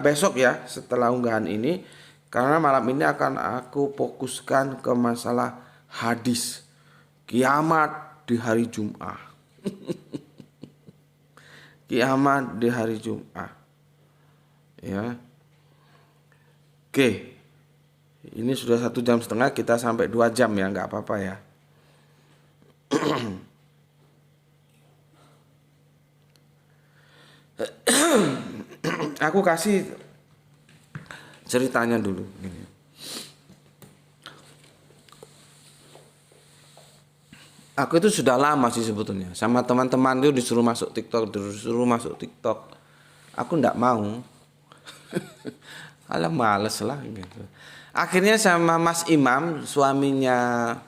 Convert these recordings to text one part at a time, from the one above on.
Besok ya setelah unggahan ini, karena malam ini akan aku fokuskan ke masalah hadis kiamat di hari Jumat. Kiamat di hari Jumat. Ya. Oke. Ini sudah 1,5 jam, kita sampai 2 jam ya, nggak apa-apa ya. Aku kasih ceritanya dulu. Gini. Aku itu sudah lama sih sebetulnya sama teman-teman itu disuruh masuk TikTok, Aku ndak mau. Alah males lah gitu. Akhirnya sama Mas Imam, suaminya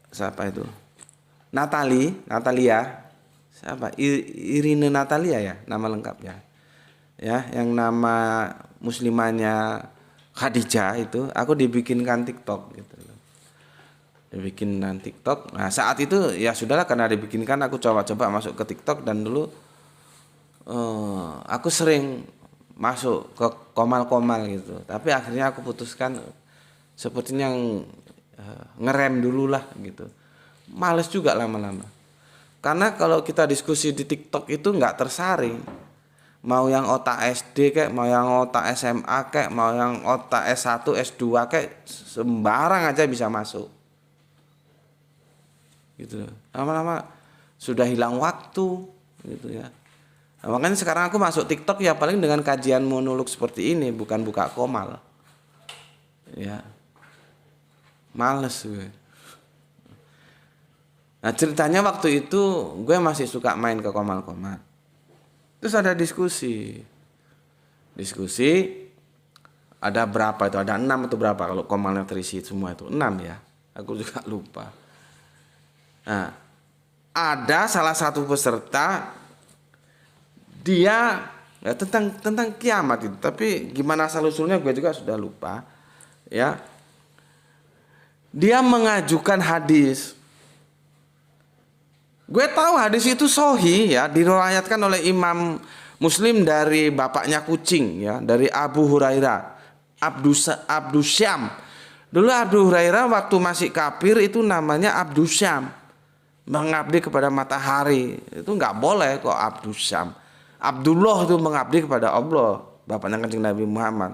siapa itu? Natalia. Siapa? Irina Natalia ya nama lengkapnya. Ya, yang nama muslimahnya Khadijah itu aku dibikinkan TikTok gitu. Dibikinkan TikTok. Nah, saat itu ya sudahlah, karena dibikinkan aku coba-coba masuk ke TikTok, dan dulu aku sering masuk ke komal-komal gitu. Tapi akhirnya aku putuskan sepertinya ngerem dulu lah gitu. Males juga lama-lama. Karena kalau kita diskusi di TikTok itu nggak tersaring. Mau yang otak SD kayak, mau yang otak SMA kayak, mau yang otak S1, S2 kayak, sembarang aja bisa masuk. Gitu. Lama-lama sudah hilang waktu gitu ya. Nah, makanya sekarang aku masuk TikTok ya paling dengan kajian monolog seperti ini, bukan buka komal. Ya. Males gue. Nah, ceritanya waktu itu gue masih suka main ke komal-komal. Terus ada diskusi. Ada berapa itu? Ada 6 atau berapa kalau komalnya terisi semua itu? 6 ya. Aku juga lupa. Nah, ada salah satu peserta, dia ya, tentang kiamat itu, tapi gimana asal usulnya gue juga sudah lupa. Ya, dia mengajukan hadis. Gue tahu hadis itu sahih ya, diriwayatkan oleh Imam Muslim dari bapaknya kucing ya, dari Abu Hurairah, Abdusyam. Dulu Abu Hurairah waktu masih kafir itu namanya Abdusyam, mengabdi kepada matahari. Itu nggak boleh kok Abdusyam. Abdullah itu mengabdi kepada Allah, bapaknya Kanjeng Nabi Muhammad.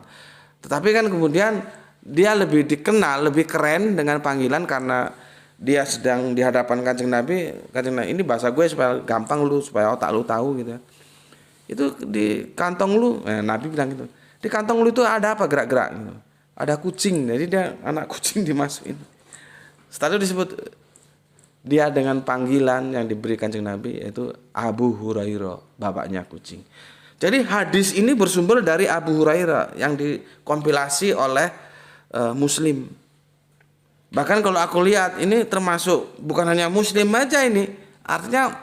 Tetapi kan kemudian dia lebih dikenal, lebih keren dengan panggilan karena dia sedang di hadapan Kanjeng Nabi. Kanjeng Nabi, ini bahasa gue supaya gampang lu, supaya otak lu tahu gitu. Itu di kantong lu, Nabi bilang gitu. Di kantong lu itu ada apa gerak-gerak gitu. Ada kucing, jadi dia anak kucing dimasukin. Setelah itu disebut dia dengan panggilan yang diberikan Kanjeng Nabi, yaitu Abu Hurairah, bapaknya kucing. Jadi hadis ini bersumber dari Abu Hurairah yang dikompilasi oleh Muslim. Bahkan kalau aku lihat ini termasuk bukan hanya Muslim aja ini, artinya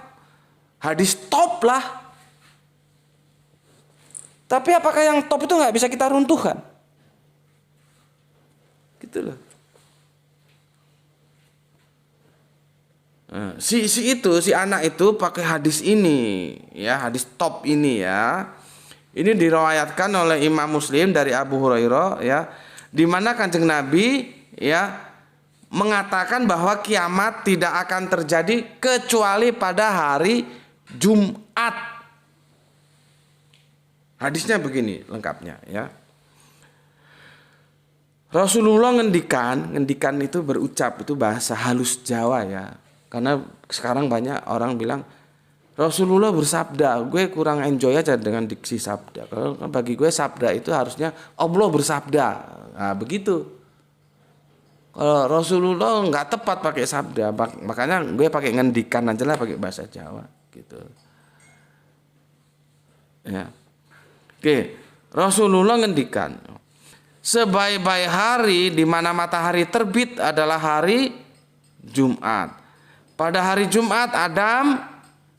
hadis top lah. Tapi apakah yang top itu nggak bisa kita runtuhkan? Gitu loh. Si anak itu pakai hadis ini ya, hadis top ini ya. Ini diriwayatkan oleh Imam Muslim dari Abu Hurairah ya, di mana Kanjeng Nabi ya mengatakan bahwa kiamat tidak akan terjadi kecuali pada hari Jumat. Hadisnya begini lengkapnya ya. Rasulullah ngendikan itu berucap, itu bahasa halus Jawa ya. Karena sekarang banyak orang bilang Rasulullah bersabda, gue kurang enjoy aja dengan diksi sabda. Karena bagi gue sabda itu harusnya Allah bersabda. Nah, begitu. Kalau Rasulullah nggak tepat pakai sabda, makanya gue pakai ngendikan aja lah, pakai bahasa Jawa gitu. Ya. Oke, Rasulullah ngendikan, sebaik-baik hari di mana matahari terbit adalah hari Jumat. Pada hari Jumat Adam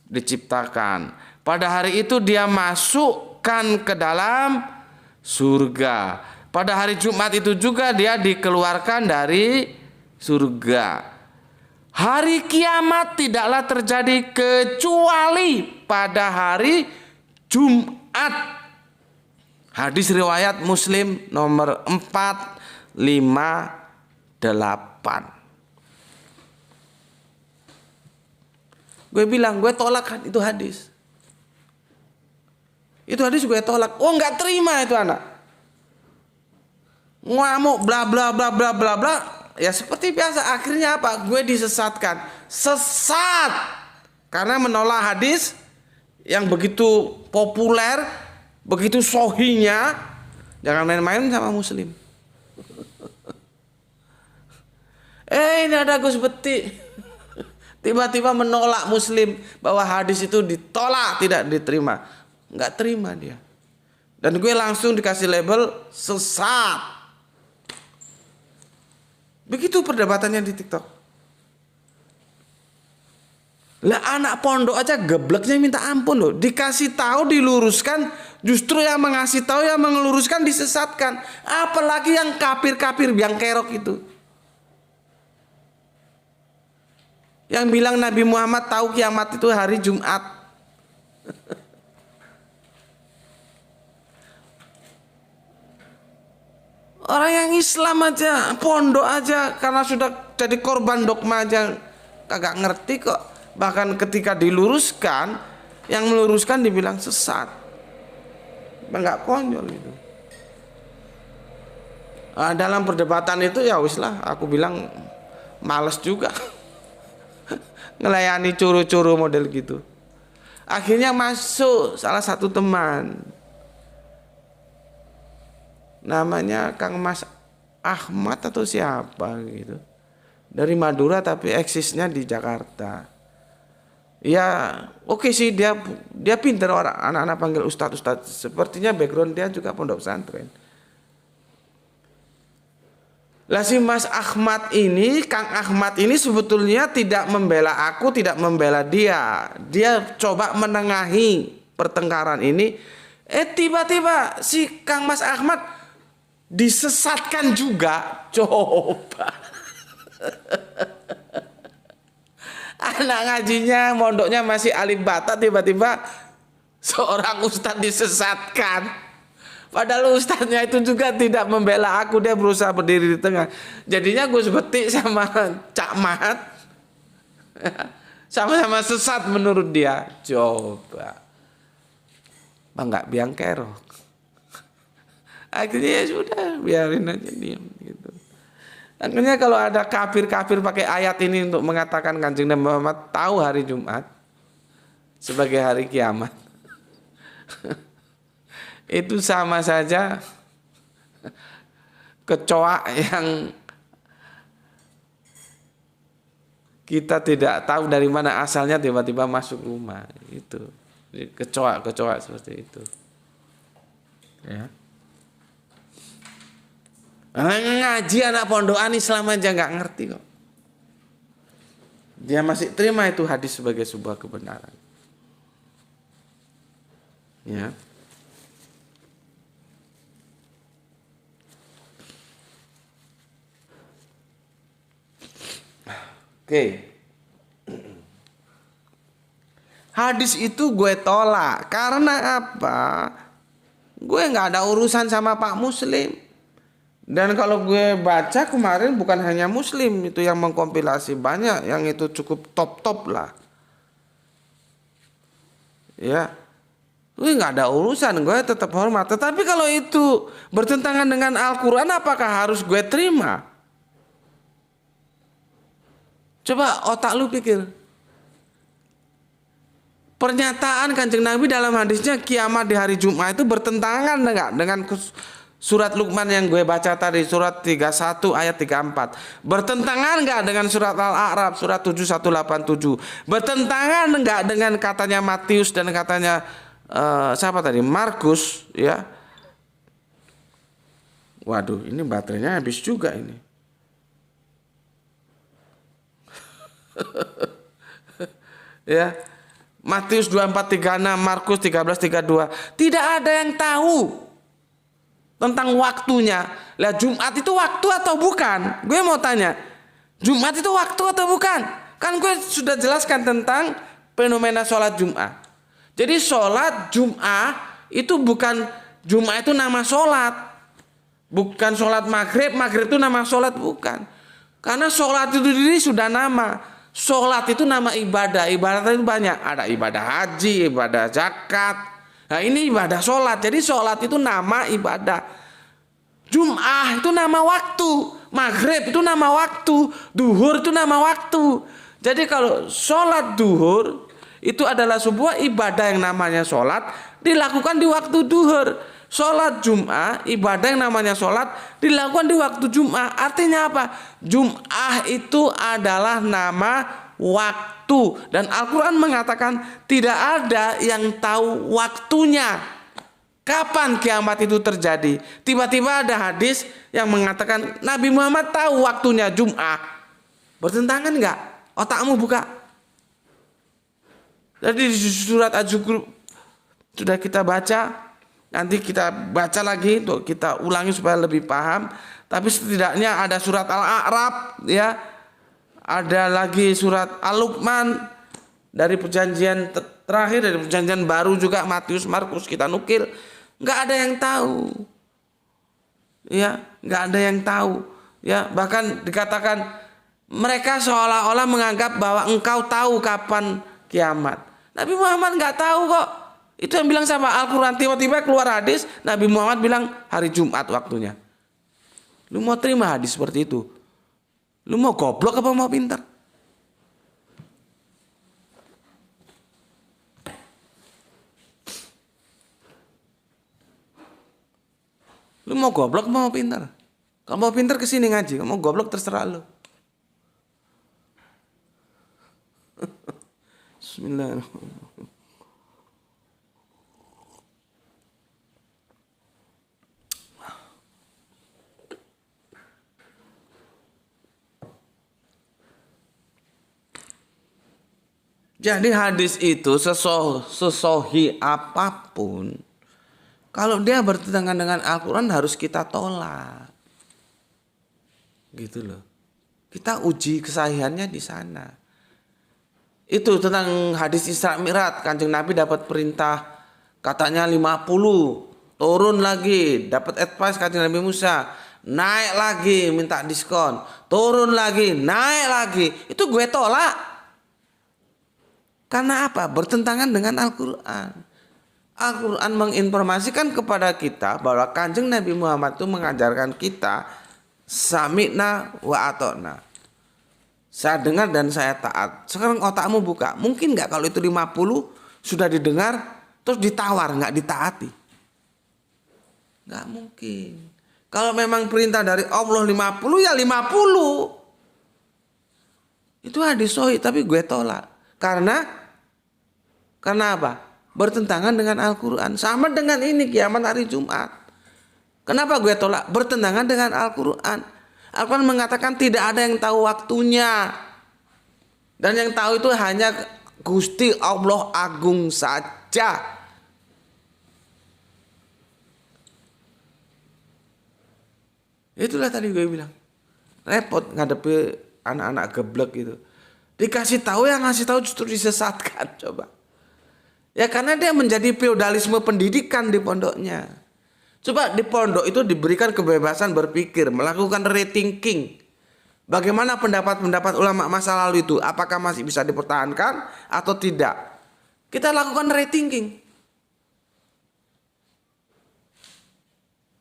diciptakan. Pada hari itu dia masukkan ke dalam surga. Pada hari Jumat itu juga dia dikeluarkan dari surga. Hari kiamat tidaklah terjadi kecuali pada hari Jumat. Hadis riwayat Muslim nomor 458. Gue bilang, gue tolak itu hadis. Itu hadis gue tolak. Oh, nggak terima itu anak. Ngamuk bla bla bla bla bla bla. Ya seperti biasa, akhirnya apa? Gue disesatkan. Sesat. Karena menolak hadis yang begitu populer, begitu sohinya. Jangan main-main sama Muslim. Ini ada Gus Beti. Tiba-tiba menolak Muslim bahwa hadis itu ditolak, tidak diterima. Nggak terima dia. Dan gue langsung dikasih label sesat. Begitu perdebatannya di TikTok. Lah anak pondok aja gebleknya minta ampun loh. Dikasih tahu diluruskan, justru yang mengasih tahu yang mengeluruskan disesatkan. Apalagi yang kafir-kafir yang kerok itu. Yang bilang Nabi Muhammad tahu kiamat itu hari Jumat. Orang yang Islam aja, pondok aja, karena sudah jadi korban dogma aja kagak ngerti kok. Bahkan ketika diluruskan, yang meluruskan dibilang sesat. Enggak konyol itu. Nah, dalam perdebatan itu ya wis lah, aku bilang males juga. Ngelayani curu-curu model gitu. Akhirnya masuk salah satu teman, namanya Kang Mas Ahmad atau siapa gitu, dari Madura tapi eksisnya di Jakarta. Ya oke sih, dia pintar, orang anak-anak panggil ustadz, sepertinya background dia juga pondok pesantren. Lah si Mas Ahmad ini, Kang Ahmad ini sebetulnya tidak membela aku, tidak membela dia. Dia coba menengahi pertengkaran ini. Tiba-tiba si Kang Mas Ahmad disesatkan juga. Coba. Anak ngajinya, mondoknya masih alif bata, tiba-tiba seorang ustadz disesatkan. Padahal ustadznya itu juga tidak membela aku, dia berusaha berdiri di tengah. Jadinya Gus Beti sama Cak Mahat sama-sama sesat menurut dia. Coba. Bang nggak biang kerok. Akhirnya ya sudah, biarin aja diam gitu. Akhirnya kalau ada kafir-kafir pakai ayat ini untuk mengatakan Kanjeng Nabi Muhammad tahu hari Jumat sebagai hari kiamat. Itu sama saja kecoa yang kita tidak tahu dari mana asalnya tiba-tiba masuk rumah. Itu kecoa seperti itu. Ya. Ngaji anak pondokan Islam aja nggak ngerti kok. Dia masih terima itu hadis sebagai sebuah kebenaran. Ya. Oke. Hadis itu gue tolak. Karena apa? Gue nggak ada urusan sama Pak Muslim. Dan kalau gue baca kemarin bukan hanya Muslim itu yang mengkompilasi, banyak yang itu cukup top lah. Ya. Gue nggak ada urusan, gue tetap hormat. Tetapi kalau itu bertentangan dengan Al-Quran, apakah harus gue terima? Coba otak lu pikir. Pernyataan Kanjeng Nabi dalam hadisnya kiamat di hari Jumat itu bertentangan enggak dengan surat Luqman yang gue baca tadi, surat 31 ayat 34. Bertentangan enggak dengan surat Al-A'raf surat 7187? Bertentangan enggak dengan katanya Matius dan katanya siapa tadi? Markus, ya. Waduh, ini baterainya habis juga ini. Ya, Matius 24:36, Markus 13:32. Tidak ada yang tahu tentang waktunya. Lah Jumat itu waktu atau bukan? Gue mau tanya. Jumat itu waktu atau bukan? Kan gue sudah jelaskan tentang fenomena sholat Jum'ah. Jadi sholat Jum'ah itu bukan, Jum'ah itu nama sholat. Bukan sholat maghrib, maghrib itu nama sholat, bukan. Karena sholat itu sendiri sudah nama. Sholat itu nama ibadah. Ibadah itu banyak. Ada ibadah haji, ibadah zakat. Nah ini ibadah sholat. Jadi sholat itu nama ibadah. Jum'ah itu nama waktu. Maghrib itu nama waktu. Duhur itu nama waktu. Jadi kalau sholat duhur itu adalah sebuah ibadah yang namanya sholat dilakukan di waktu duhur. Sholat Jum'ah, ibadah yang namanya sholat dilakukan di waktu Jum'ah. Artinya apa? Jum'ah itu adalah nama waktu. Dan Al-Quran mengatakan tidak ada yang tahu waktunya. Kapan kiamat itu terjadi? Tiba-tiba ada hadis yang mengatakan Nabi Muhammad tahu waktunya Jum'ah. Bertentangan enggak? Otakmu buka. Jadi di surat Az-Zukhruf sudah kita baca. Nanti kita baca lagi untuk kita ulangi supaya lebih paham. Tapi setidaknya ada surat Al-A'raf, ya. Ada lagi surat Al-Luqman dari perjanjian terakhir, dari perjanjian baru juga Matius, Markus kita nukil. Nggak ada yang tahu. Ya, nggak ada yang tahu. Ya, bahkan dikatakan mereka seolah-olah menganggap bahwa engkau tahu kapan kiamat. Nabi Muhammad nggak tahu kok. Itu yang bilang sama Al-Quran. Tiba-tiba keluar hadis, Nabi Muhammad bilang hari Jumat waktunya. Lu mau terima hadis seperti itu? Lu mau goblok apa mau pintar? Lu mau goblok apa mau pintar? Kalau mau pintar kesini ngaji. Kalau mau goblok terserah lu. Bismillahirrahmanirrahim. Jadi hadis itu sesohi apapun, kalau dia bertentangan dengan Al-Quran harus kita tolak. Gitu loh. Kita uji kesahihannya di sana. Itu tentang hadis Isra Mi'raj, Kanjeng Nabi dapat perintah katanya 50, turun lagi, dapat advice Kanjeng Nabi Musa, naik lagi minta diskon, turun lagi, naik lagi. Itu gue tolak. Karena apa? Bertentangan dengan Al-Quran. Al-Quran menginformasikan kepada kita bahwa Kanjeng Nabi Muhammad itu mengajarkan kita sami'na wa ata'na. Saya dengar dan saya taat. Sekarang otakmu buka. Mungkin nggak kalau itu 50 sudah didengar terus ditawar nggak ditaati? Nggak mungkin. Kalau memang perintah dari Allah 50 ya 50. Itu hadis sahih tapi gue tolak. Karena apa? Bertentangan dengan Al-Quran. Sama dengan ini kiamat hari Jumat. Kenapa gue tolak? Bertentangan dengan Al-Quran. Al-Quran mengatakan tidak ada yang tahu waktunya. Dan yang tahu itu hanya Gusti Allah Agung saja. Itulah tadi gue bilang. Repot ngadepi anak-anak geblek gitu. Dikasih tahu, yang ngasih tahu justru disesatkan. Coba. Ya karena dia menjadi feodalisme pendidikan di pondoknya. Coba di pondok itu diberikan kebebasan berpikir, melakukan rethinking. Bagaimana pendapat-pendapat ulama masa lalu itu? Apakah masih bisa dipertahankan atau tidak? Kita lakukan rethinking.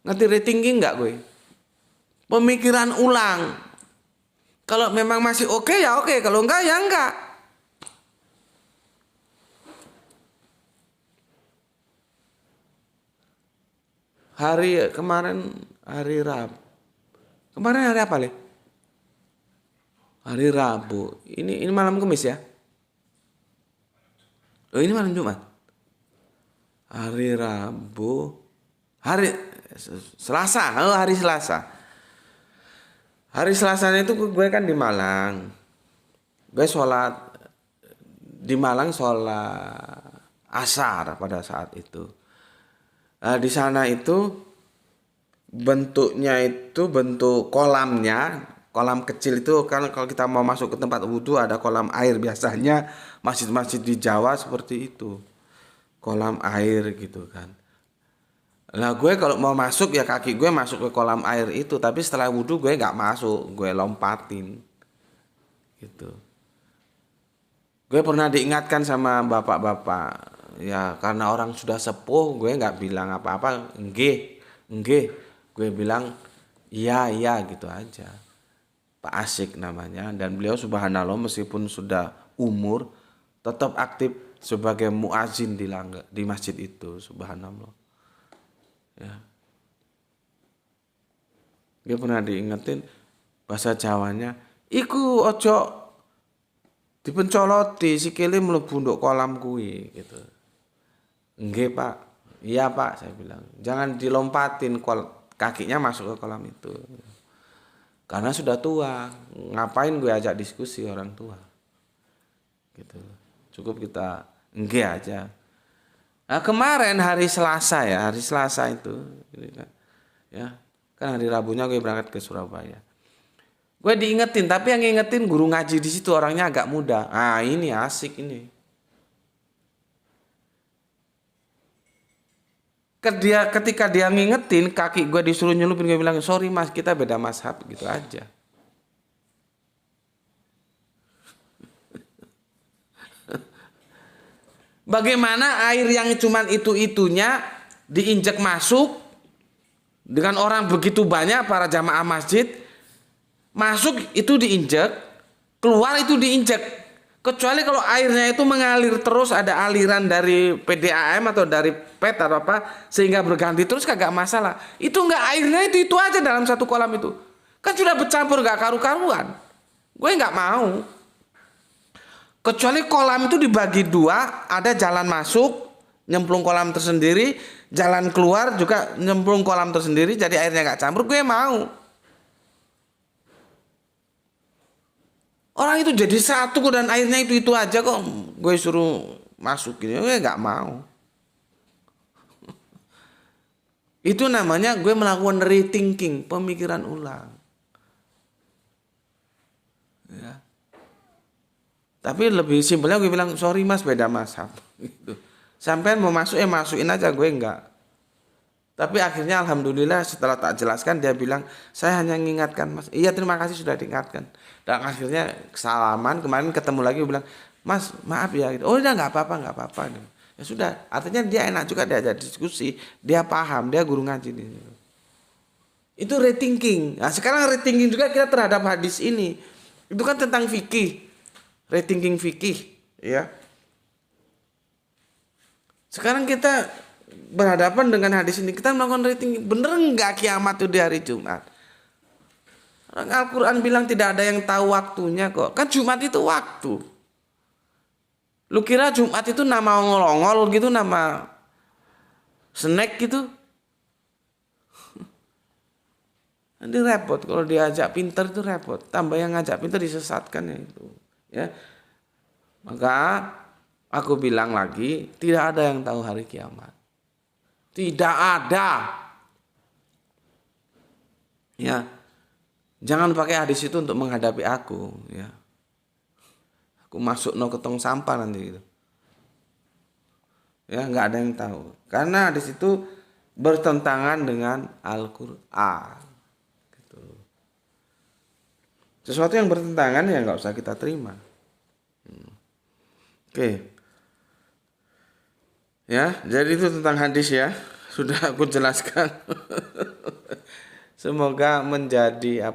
Ngerti rethinking enggak gue? Pemikiran ulang. Kalau memang masih oke ya oke, kalau enggak ya enggak. Hari kemarin hari Rabu. Kemarin hari apa, Le? Hari Rabu. Ini malam Kamis ya? Oh, ini malam Jumat. Hari Rabu. Hari Selasa. Oh, hari Selasa. Hari Selasanya itu gue kan di Malang. Gue sholat di Malang, sholat asar pada saat itu. Nah, di sana itu bentuknya itu bentuk kolamnya kolam kecil itu kan kalau kita mau masuk ke tempat wudhu ada kolam air, biasanya masjid-masjid di Jawa seperti itu, kolam air gitu kan. Nah gue kalau mau masuk ya kaki gue masuk ke kolam air itu, tapi setelah wudhu gue nggak masuk, gue lompatin gitu. Gue pernah diingatkan sama bapak-bapak, ya karena orang sudah sepuh gue nggak bilang apa-apa, enggak, gue bilang iya iya gitu aja. Pak Asyik namanya, dan beliau subhanallah meskipun sudah umur tetap aktif sebagai muazin di masjid itu, subhanallah. Ya. Dia pernah diingetin bahasa Jawanya, iku ojo dipencoloti sikile mlebu nduk kolam kuwi gitu. Nggih, Pak. Iya, Pak, saya bilang. Jangan dilompatin kakinya masuk ke kolam itu. Karena sudah tua, ngapain gue ajak diskusi orang tua. Gitu. Cukup kita nggih aja. Nah, kemarin hari Selasa itu, ya, kan hari Rabunya gue berangkat ke Surabaya. Gue diingetin, tapi yang ngingetin guru ngaji di situ orangnya agak muda. Ah ini asik ini. Ketika dia ngingetin, kaki gue disuruh nyelupin, gue bilang sorry mas, kita beda mazhab gitu aja. Bagaimana air yang cuman itu-itunya diinjek masuk dengan orang begitu banyak para jamaah masjid, masuk itu diinjek, keluar itu diinjek. Kecuali kalau airnya itu mengalir terus, ada aliran dari PDAM atau dari PET atau apa sehingga berganti terus kagak masalah. Itu enggak, airnya itu aja dalam satu kolam itu. Kan sudah bercampur enggak karu-karuan. Gue enggak mau. Kecuali kolam itu dibagi dua, ada jalan masuk, nyemplung kolam tersendiri, jalan keluar juga nyemplung kolam tersendiri, jadi airnya nggak campur, gue mau. Orang itu jadi satu dan airnya itu aja kok gue suruh masukin, gue nggak mau. Itu namanya gue melakukan rethinking, pemikiran ulang. Ya. Tapi lebih simpelnya gue bilang sorry mas, beda mazhab gitu. Sampean mau masuk ya masukin aja, gue enggak. Tapi akhirnya alhamdulillah setelah tak jelaskan dia bilang saya hanya mengingatkan mas. Iya terima kasih sudah diingatkan. Dan akhirnya salaman, kemarin ketemu lagi gue bilang mas maaf ya gitu. Oh udah nggak apa-apa gitu. Ya sudah, artinya dia enak juga diajak diskusi, dia paham, dia guru ngaji gitu. Itu rethinking. Nah sekarang rethinking juga kita terhadap hadis ini. Itu kan tentang fikih. Rethinking fikih, ya. Sekarang kita berhadapan dengan hadis ini, kita melakukan rethinking, bener nggak kiamat itu di hari Jumat? Al-Quran bilang tidak ada yang tahu waktunya kok. Kan Jumat itu waktu. Lu kira Jumat itu nama ongol-ongol gitu, nama snack gitu? Nanti repot kalau diajak pinter itu repot. Tambah yang ngajak pinter disesatkan ya itu. Ya, maka aku bilang lagi, tidak ada yang tahu hari kiamat. Tidak ada. Ya, jangan pakai hadis itu untuk menghadapi aku. Ya, aku masuk no ketong sampah nanti gitu. Ya, nggak ada yang tahu. Karena hadis itu bertentangan dengan Al-Quran. Gitu. Sesuatu yang bertentangan ya nggak usah kita terima. Oke. Ya, jadi itu tentang hadis ya. Sudah aku jelaskan. Semoga menjadi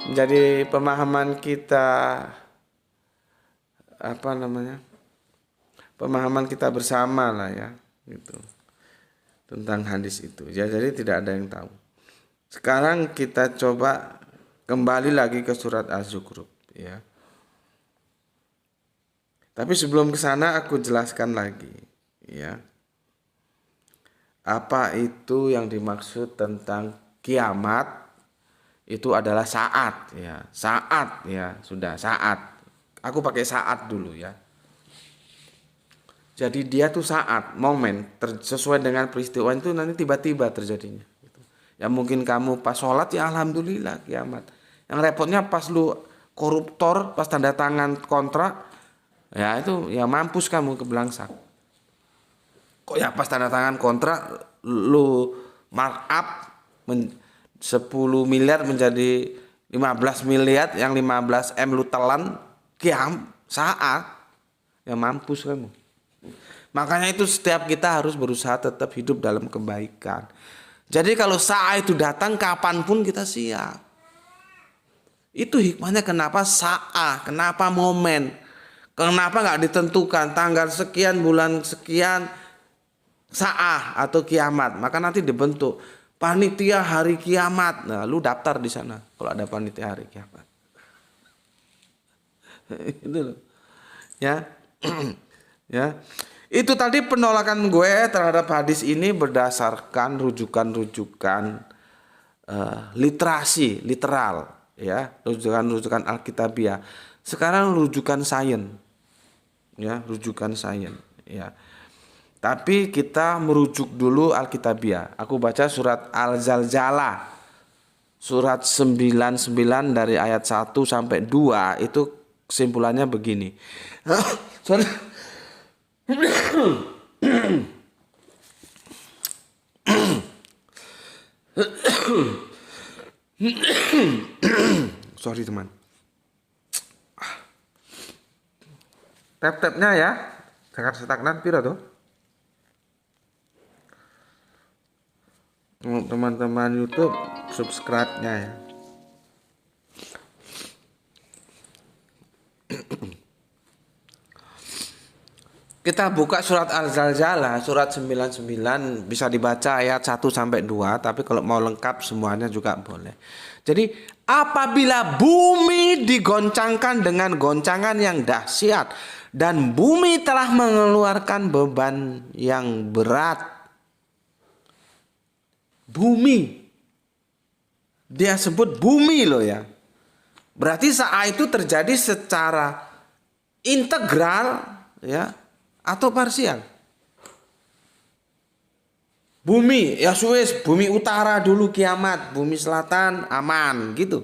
menjadi pemahaman kita pemahaman kita bersama lah ya, gitu. Tentang hadis itu. Ya, jadi tidak ada yang tahu. Sekarang kita coba kembali lagi ke surat Az-Zukhruf ya. Tapi sebelum ke sana aku jelaskan lagi ya. Apa itu yang dimaksud tentang kiamat? Itu adalah saat ya. Saat ya, sudah saat. Aku pakai saat dulu ya. Jadi dia tuh saat, momen sesuai dengan peristiwa itu nanti tiba-tiba terjadinya gitu. Ya mungkin kamu pas sholat ya alhamdulillah kiamat. Yang repotnya pas lu koruptor, pas tanda tangan kontrak, ya itu ya mampus kamu kebelangsak. Kok ya pas tanda tangan kontrak lu markup 10 miliar menjadi 15 miliar, yang 15 M lu telan saat ya mampus kamu. Makanya itu setiap kita harus berusaha tetap hidup dalam kebaikan. Jadi kalau saat itu datang kapanpun kita siap. Itu hikmahnya kenapa saat, kenapa momen, kenapa nggak ditentukan tanggal sekian bulan sekian saat atau kiamat. Maka nanti dibentuk panitia hari kiamat. Nah, lu daftar di sana kalau ada panitia hari kiamat. Itu loh. Ya. Ya. Itu tadi penolakan gue terhadap hadis ini berdasarkan rujukan-rujukan literasi, literal, ya, rujukan-rujukan Alkitabiah. Sekarang rujukan sains, ya, rujukan sains, ya. Tapi kita merujuk dulu Alkitabiah. Aku baca surat Al-Zalzalah, surat 99 dari ayat 1 sampai 2 itu kesimpulannya begini. Sorry. Sorry teman. Tap-tapnya ya. Jangan stagnan pira tuh. Teman-teman YouTube subscribe-nya ya. Kita buka surat Al-Zalzalah, surat 99, bisa dibaca ayat 1 sampai 2, tapi kalau mau lengkap semuanya juga boleh. Jadi, apabila bumi digoncangkan dengan goncangan yang dahsyat dan bumi telah mengeluarkan beban yang berat. Bumi. Dia sebut bumi loh ya. Berarti saat itu terjadi secara integral ya, atau parsial. Bumi ya Suez, bumi utara dulu kiamat, bumi selatan aman gitu.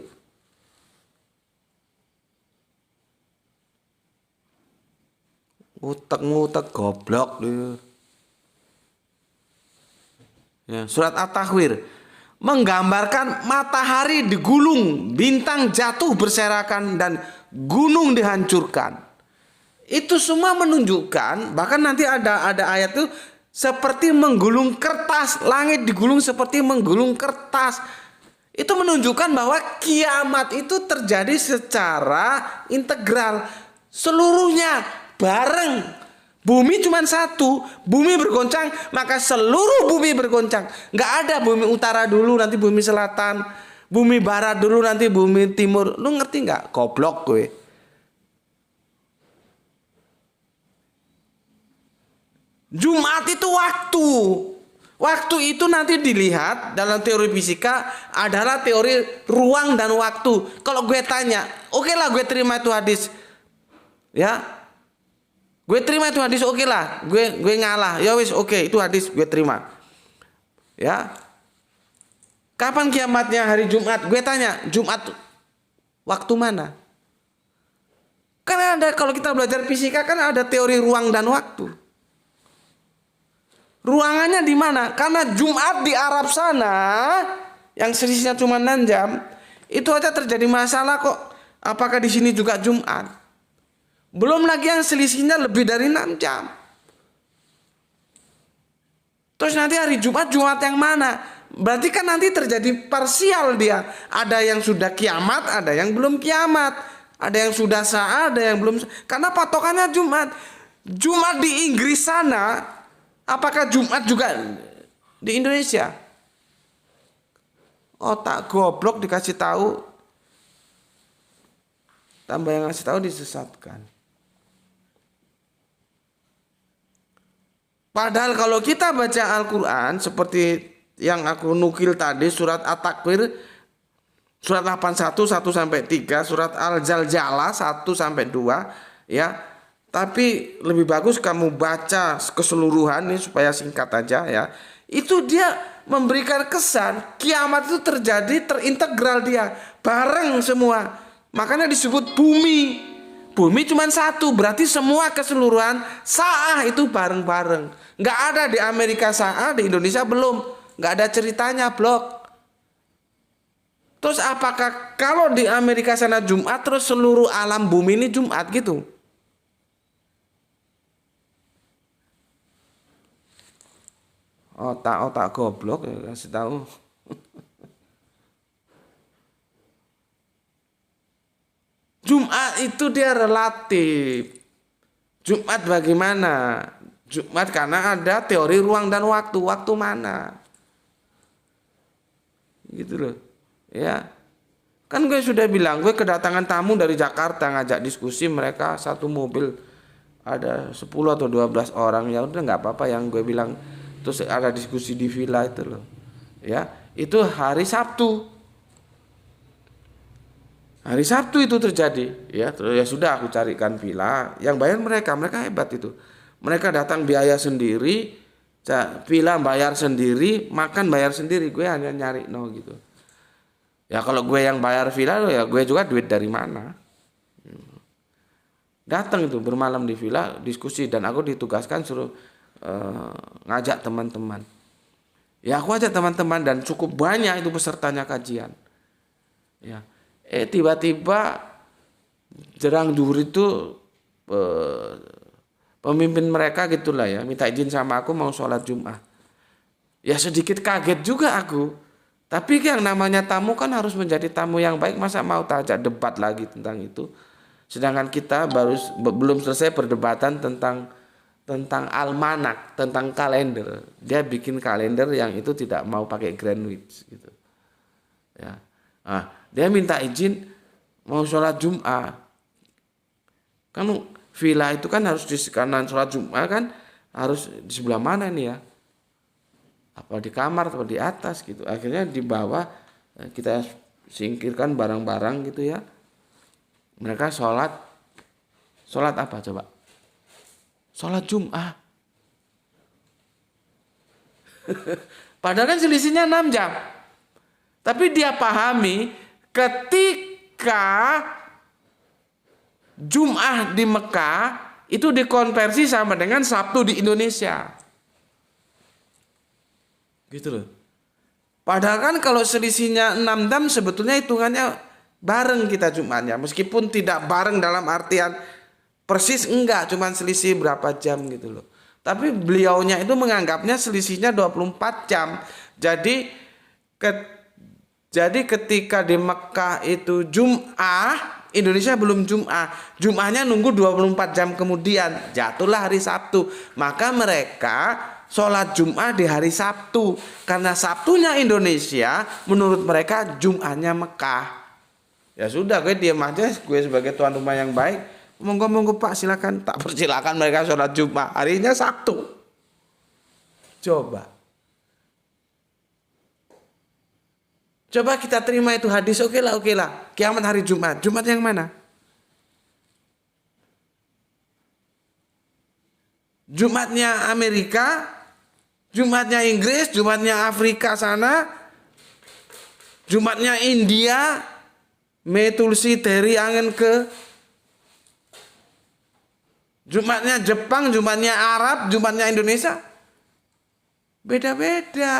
Utek-ngutek goblok gitu. Ya, surat At-Takwir menggambarkan matahari digulung, bintang jatuh berserakan dan gunung dihancurkan. Itu semua menunjukkan, bahkan nanti ada ayat itu seperti menggulung kertas, langit digulung seperti menggulung kertas. Itu menunjukkan bahwa kiamat itu terjadi secara integral, seluruhnya bareng. Bumi cuma satu, bumi bergoncang, maka seluruh bumi bergoncang. Nggak ada bumi utara dulu, nanti bumi selatan, bumi barat dulu, nanti bumi timur. Lu ngerti nggak? Goblok gue. Jumat itu waktu. Waktu itu nanti dilihat dalam teori fisika adalah teori ruang dan waktu. Kalau gue tanya, oke lah gue terima itu hadis. Ya. Gue terima itu hadis, oke lah. Gue ngalah. Ya wis, oke, itu hadis gue terima. Ya. Kapan kiamatnya? Hari Jumat. Gue tanya, Jumat waktu mana? Kan ada, kalau kita belajar fisika kan ada teori ruang dan waktu. Ruangannya di mana? Karena Jumat di Arab sana yang selisihnya cuma 6 jam, itu aja terjadi masalah kok. Apakah di sini juga Jumat? Belum lagi yang selisihnya lebih dari 6 jam. Terus nanti hari Jumat yang mana? Berarti kan nanti terjadi parsial dia. Ada yang sudah kiamat, ada yang belum kiamat. Ada yang sudah sah, ada yang belum. Karena patokannya Jumat. Jumat di Inggris sana. Apakah Jumat juga di Indonesia? Otak goblok dikasih tahu, tambah yang ngasih tahu disesatkan. Padahal kalau kita baca Al-Quran seperti yang aku nukil tadi, surat At-Takwir, surat 81 1 sampai 3, surat Al-Zalzalah 1 sampai 2, ya. Tapi lebih bagus kamu baca keseluruhan ini supaya singkat aja ya. Itu dia memberikan kesan kiamat itu terjadi terintegral dia bareng semua. Makanya disebut bumi. Bumi cuma satu, berarti semua keseluruhan saah itu bareng-bareng. Nggak ada di Amerika saah, di Indonesia belum. Nggak ada ceritanya, blok. Terus apakah kalau di Amerika sana Jumat, terus seluruh alam bumi ini Jumat gitu? Otak goblok ya, kasih tahu. Jumat itu dia relatif. Jumat bagaimana? Jumat karena ada teori ruang dan waktu. Waktu mana? Gitu loh. Ya. Kan gue sudah bilang, gue kedatangan tamu dari Jakarta ngajak diskusi, mereka satu mobil ada 10 atau 12 orang. Ya udah nggak apa-apa yang gue bilang. Terus ada diskusi di villa itu loh. Ya, itu hari Sabtu. Hari Sabtu itu terjadi, ya. Terus ya sudah aku carikan villa, yang bayar mereka hebat itu. Mereka datang biaya sendiri, villa bayar sendiri, makan bayar sendiri, gue hanya nyari gitu. Ya kalau gue yang bayar villa, ya gue juga duit dari mana? Datang itu bermalam di villa, diskusi, dan aku ditugaskan suruh ngajak teman-teman. Ya aku ajak teman-teman dan cukup banyak itu pesertanya kajian. Ya. Tiba-tiba jerang zuhur itu pemimpin mereka gitulah ya minta izin sama aku mau sholat Jumat. Ya sedikit kaget juga aku. Tapi yang namanya tamu kan harus menjadi tamu yang baik, masa mau tajak debat lagi tentang itu. Sedangkan kita belum selesai perdebatan tentang almanak, tentang kalender. Dia bikin kalender yang itu tidak mau pakai Greenwich gitu. Ya. Nah, dia minta izin mau sholat Jumat. Kan villa itu kan harus di kanan, sholat Jumat kan harus di sebelah mana nih ya? Apa di kamar atau di atas gitu. Akhirnya di bawah kita singkirkan barang-barang gitu ya. Mereka sholat apa coba? Sholat Jumat. Padahal kan selisihnya 6 jam. Tapi dia pahami ketika Jumat di Mekah itu dikonversi sama dengan Sabtu di Indonesia. Gitu loh. Padahal kan kalau selisihnya 6 jam sebetulnya hitungannya bareng kita Jumatnya. Meskipun tidak bareng dalam artian persis, enggak, cuman selisih berapa jam gitu loh. Tapi beliaunya itu menganggapnya selisihnya 24 jam. Jadi ketika di Mekah itu Jum'ah, Indonesia belum Jum'ah. Jum'ahnya nunggu 24 jam kemudian. Jatuhlah hari Sabtu. Maka mereka sholat Jum'ah di hari Sabtu. Karena Sabtunya Indonesia, menurut mereka Jum'ahnya Mekah. Ya sudah, gue diam aja. Gue sebagai tuan rumah yang baik, monggo Pak silakan. Tak persilakan mereka sholat Jum'ah. Harinya Sabtu. Coba kita terima itu hadis, oke lah. Kiamat hari Jumat. Jumat yang mana? Jumatnya Amerika, Jumatnya Inggris, Jumatnya Afrika sana, Jumatnya India, Metulsi Teri angin ke, Jumatnya Jepang, Jumatnya Arab, Jumatnya Indonesia. Beda-beda.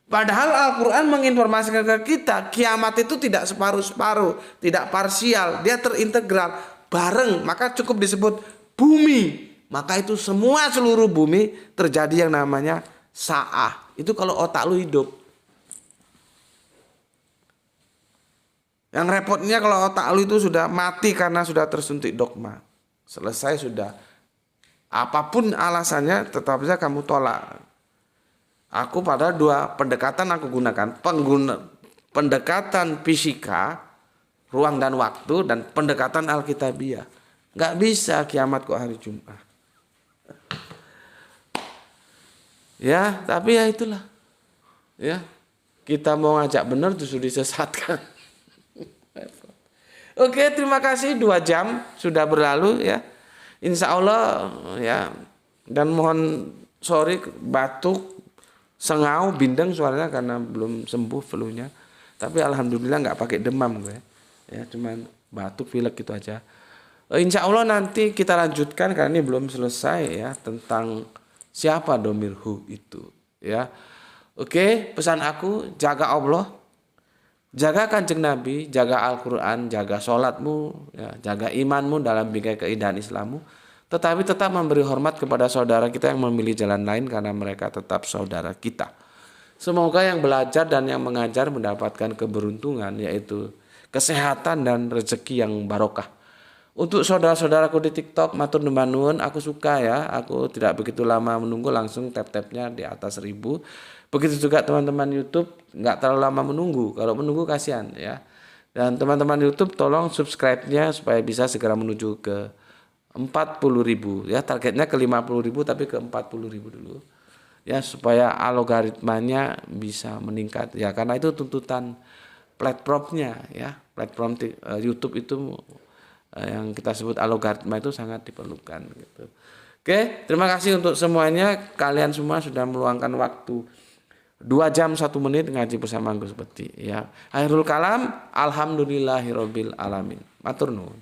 Padahal Al-Quran menginformasikan ke kita, kiamat itu tidak separuh-separuh, tidak parsial, dia terintegral, bareng, maka cukup disebut bumi. Maka itu semua seluruh bumi terjadi yang namanya sa'ah. Itu kalau otak lu hidup. Yang repotnya kalau otak lu itu sudah mati karena sudah tersuntik dogma. Selesai sudah. Apapun alasannya tetap saja kamu tolak. Aku pada 2 pendekatan aku gunakan. Pendekatan fisika, ruang dan waktu, dan pendekatan Alkitabiah. Gak bisa kiamat kok hari Jumat. Ya, tapi ya itulah. Ya, kita mau ngajak benar justru disesatkan. Oke, terima kasih. 2 jam sudah berlalu ya. Insya Allah ya. Dan mohon sorry batuk. sengau, bindeng suaranya karena belum sembuh flu-nya. Tapi alhamdulillah nggak pakai demam gue. Ya, cuman batuk pilek gitu aja. Insya Allah nanti kita lanjutkan karena ini belum selesai ya tentang siapa domirhu itu ya. Oke, pesan aku jaga Allah, jaga kanjeng Nabi, jaga Al-Quran, jaga sholatmu, ya, jaga imanmu dalam bingkai keindahan Islammu. Tetapi tetap memberi hormat kepada saudara kita yang memilih jalan lain karena mereka tetap saudara kita. Semoga yang belajar dan yang mengajar mendapatkan keberuntungan yaitu kesehatan dan rezeki yang barokah. Untuk saudara-saudaraku di TikTok, matur nuwun, aku suka ya. Aku tidak begitu lama menunggu, langsung tap-tapnya di atas 1000. Begitu juga teman-teman YouTube, nggak terlalu lama menunggu. Kalau menunggu kasihan ya. Dan teman-teman YouTube tolong subscribe-nya supaya bisa segera menuju ke 40.000 ya. Targetnya ke 50.000 tapi ke 40.000 dulu. Ya supaya algoritmanya bisa meningkat ya, karena itu tuntutan platformnya ya. Platform YouTube itu yang kita sebut algoritma itu sangat diperlukan gitu. Oke, terima kasih untuk semuanya. Kalian semua sudah meluangkan waktu 2 jam 1 menit ngaji bersama Gus Peti ya. Akhirul kalam, alhamdulillahirabbil alamin. Matur nuwun.